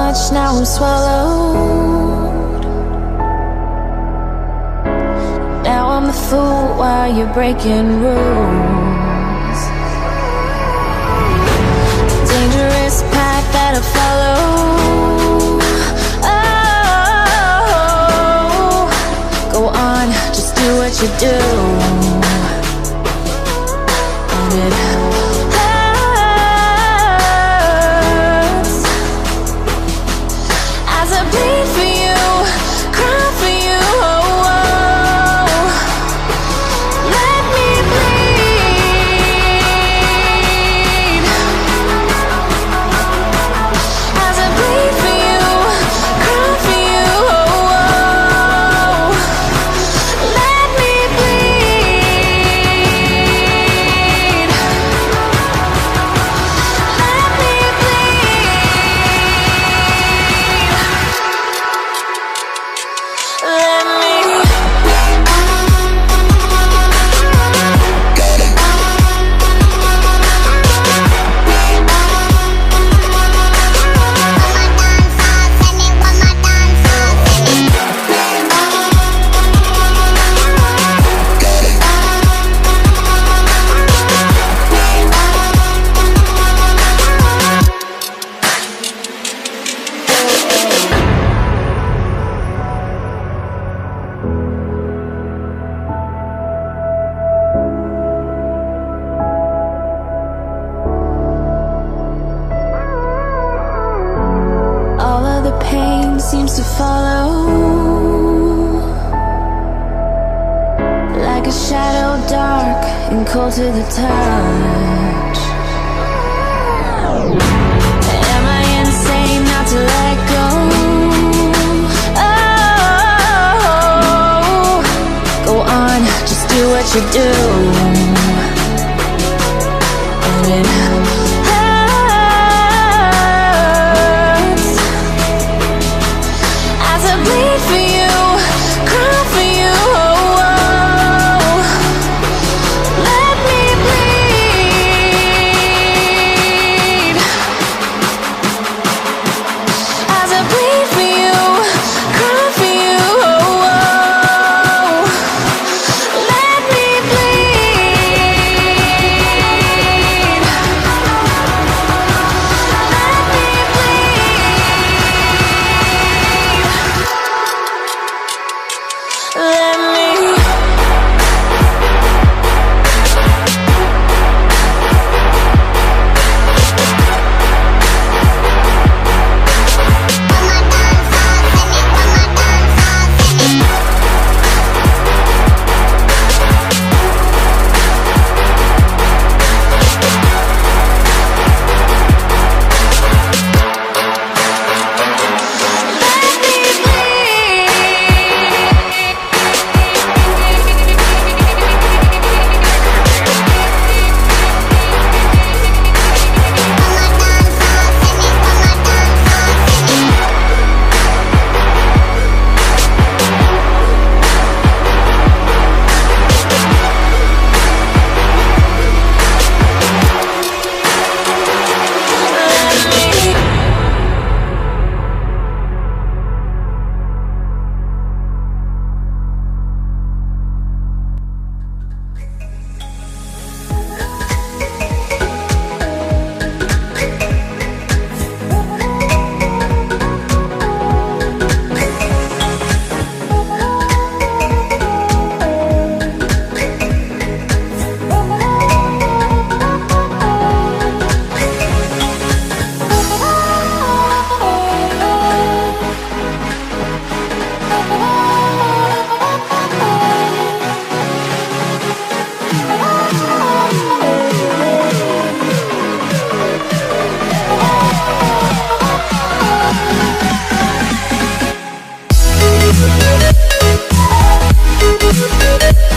much, now I'm swallowed. Now I'm a fool while you're breaking rules. Dangerous path that I follow. Oh, go on, just do what you do. And it hurts as I bleed for you, cry for you. Oh, oh. Let me bleed as I bleed for you, cry for you. Oh, oh. Let me bleed. Let me bleed. Let me. All of the pain seems to follow, like a shadow dark and cold to the touch. Am I insane not to let go? Oh, go on, just do what you do. And it hurts as I bleed for you, cry for you. Oh, oh. Let me bleed as I bleed for you, cry for you. Oh, oh. Let me bleed. Let me bleed. Let me. We'll be right back.